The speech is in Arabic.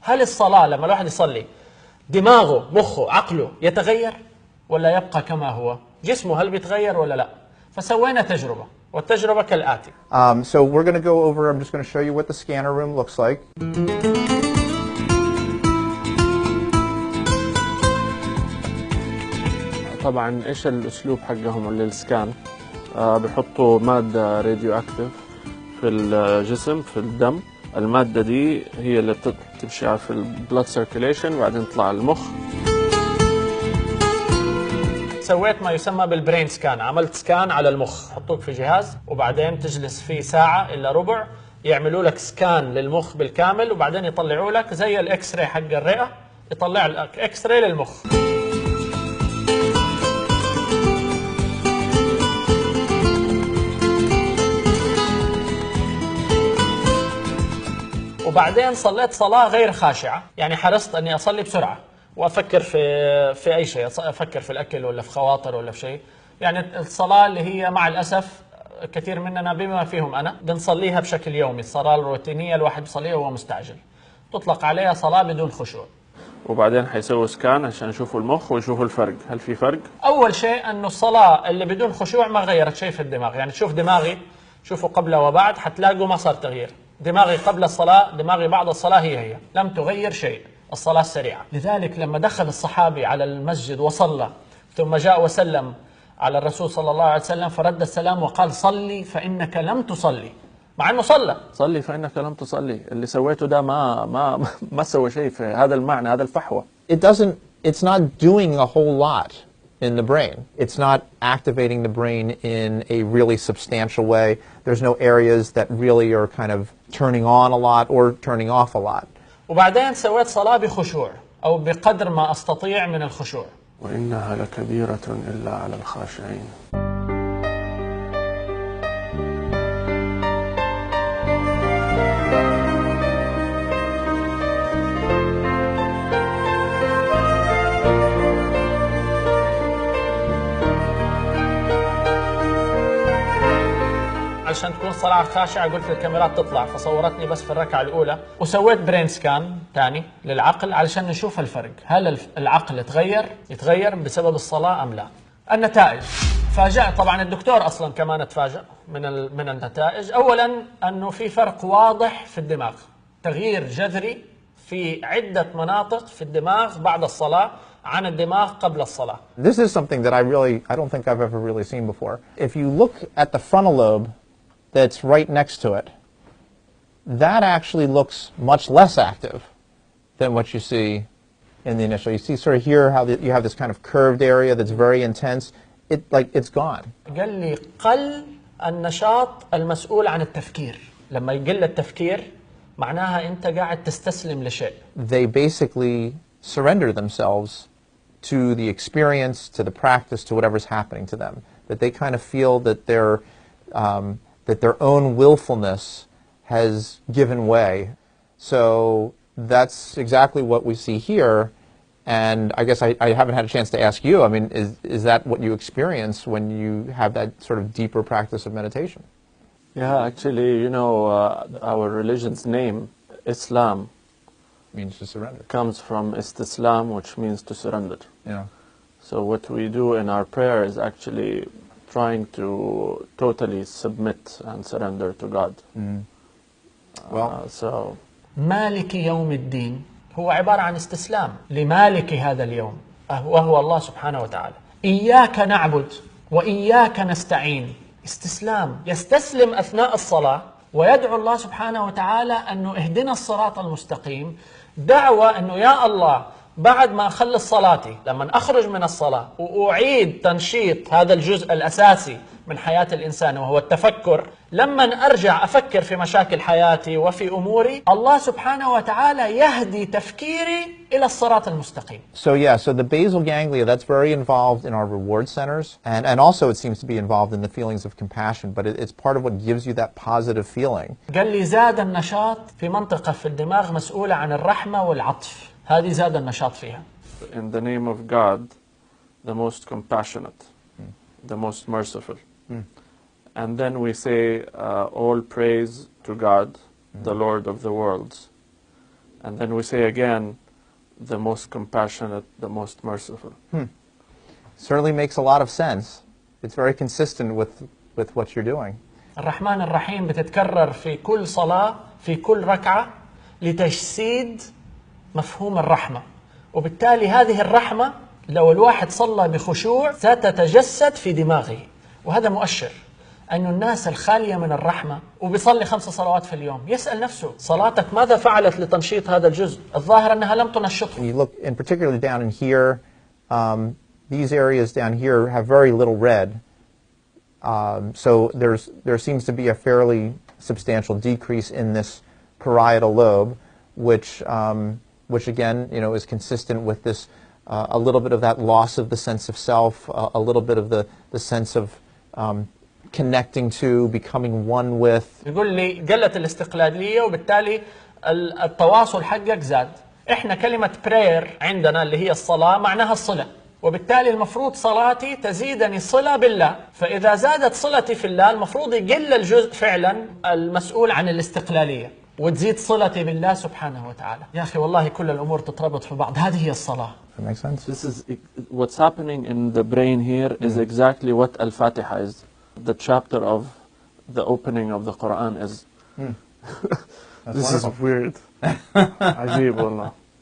هل الصلاة لما الواحد يصلي دماغه مخه عقله يتغير ولا يبقى كما هو؟ جسمه هل بيتغير ولا لا؟ فسوينا تجربة، والتجربة كالآتي. So we're going to go over, I'm just going to show you what the scanner room looks like. طبعا ايش الاسلوب حقهم للسكان؟ بيحطوا مادة راديو اكتيف في الجسم في الدم. المادة دي هي اللي بتمشي في البلاد سيركيليشن وبعدين تطلع المخ. سويت ما يسمى بالبرين سكان، عملت سكان على المخ، حطوك في جهاز وبعدين تجلس فيه ساعة إلا ربع يعملوا لك سكان للمخ بالكامل، وبعدين يطلعوا لك زي الاكس راي حق الرئة، يطلع لك اكس راي للمخ. وبعدين صليت صلاة غير خاشعة، يعني حرصت أني أصلي بسرعة وأفكر في أي شيء، أفكر في الأكل ولا في خواطر ولا في شيء. يعني الصلاة اللي هي مع الأسف كثير مننا بما فيهم أنا بنصليها بشكل يومي، الصلاة الروتينية الواحد بيصليها وهو مستعجل، تطلق عليها صلاة بدون خشوع. وبعدين حيسووا سكان عشان يشوفوا المخ ويشوفوا الفرق. هل في فرق؟ أول شيء أنه الصلاة اللي بدون خشوع ما غيرت شيء في الدماغ، يعني تشوف دماغي، شوفوا قبل وبعد حتلاقوا ما صار تغيير. دماغي قبل الصلاة دماغي بعد الصلاة هي لم تغير شيء، الصلاة السريعة. لذلك لما دخل الصحابي على المسجد وصلى ثم جاء وسلم على الرسول صلى الله عليه وسلم فرد السلام وقال صلي فإنك لم تصلي، مع أنه صلي فإنك لم تصلي. اللي سويته ده ما سوى شيء في هذا المعنى، هذا الفحوى. It's not doing a whole lot in the brain. It's not activating the brain in a really substantial way. There's no areas that really are kind of turning on a lot or turning off a lot. وبعدين سويت صلاة بخشوع أو بقدر ما أستطيع من الخشوع. وإنها لكبيرة إلا على الخاشعين. عشان تكون صلاة خاشعة قلت الكاميرات تطلع، فصورتني بس في الركعة الأولى، وسويت برين سكان ثاني للعقل علشان نشوف الفرق، هل العقل يتغير بسبب الصلاة أم لا. النتائج فاجأ طبعا الدكتور أصلا كمان اتفاجأ من النتائج. أولا أنه في فرق واضح في الدماغ، تغيير جذري في عدة مناطق في الدماغ بعد الصلاة عن الدماغ قبل الصلاة. This is something that I don't think I've ever really seen before. If you look at the frontal lobe that's right next to it, that actually looks much less active than what you see in the initial. You see sort of here how you have this kind of curved area that's very intense. It's gone. قال لي قل النشاط المسؤول عن التفكير. لما يقل التفكير معناها أنت قاعد تستسلم لشيء. They basically surrender themselves to the experience, to the practice, to whatever's happening to them. That they kind of feel that that their own willfulness has given way. So that's exactly what we see here. And I guess I haven't had a chance to ask you, I mean, is that what you experience when you have that sort of deeper practice of meditation? Yeah, actually, you know, our religion's name, Islam, Means to surrender. Comes from istislam, which means to surrender. Yeah. So what we do in our prayer is actually trying to totally submit and surrender to God. Well, so مالك يوم الدين هو عبارة عن استسلام لمالك هذا اليوم وهو الله سبحانه وتعالى. إياك نعبد وإياك نستعين، استسلام، يستسلم أثناء الصلاة ويدعو الله سبحانه وتعالى أنه اهدنا الصراط المستقيم، دعوة أنه يا الله بعد ما أخلص صلاتي لما أخرج من الصلاة وأعيد تنشيط هذا الجزء الأساسي من حياة الإنسان وهو التفكر، لما أرجع أفكر في مشاكل حياتي وفي أموري الله سبحانه وتعالى يهدي تفكيري إلى الصراط المستقيم. So the basal ganglia, that's very involved in our reward centers, and also it seems to be involved in the feelings of compassion, but it's part of what gives you that positive feeling. قال لي زاد النشاط في منطقة في الدماغ مسؤولة عن الرحمة والعطف، هذه زاد النشاط فيها. In the name of God, the most compassionate, the most merciful. And then we say all praise to God, the Lord of the worlds. And then we say again, the most compassionate, the most merciful. Certainly makes a lot of sense. It's very consistent with what you're doing. الرحمن الرحيم بتتكرر في كل صلاة في كل ركعة لتجسيد مفهوم الرحمة، وبالتالي هذه الرحمة لو الواحد صلى بخشوع ستتجسد في دماغه، وهذا مؤشر أن الناس الخالية من الرحمة وبيصلي 5 صلوات في اليوم يسأل نفسه صلاتك ماذا فعلت لتنشيط هذا الجزء؟ الظاهر أنها لم تنشطه. You look, and particularly down in here, these areas down here have very little red. So there seems to be a fairly substantial decrease in this parietal lobe, which again, you know, is consistent with this a little bit of that loss of the sense of self, a little bit of the sense of connecting to, becoming one with. يقول لي قلت الاستقلالية وبالتالي التواصل حقك زاد. احنا كلمة prayer عندنا اللي هي الصلاة معناها الصلة، وبالتالي المفروض صلاتي تزيدني صلة بالله، فإذا زادت صلتي في الله المفروض يقل الجزء فعلا المسؤول عن الاستقلالية وتزيد صلتي بالله سبحانه وتعالى. يا أخي والله كل الأمور تتربط في بعض، هذه هي الصلاة. That makes sense. This is what's happening in the brain here is exactly what Al-Fatiha is. The chapter of the opening of the Quran is. This is weird. عجيب والله.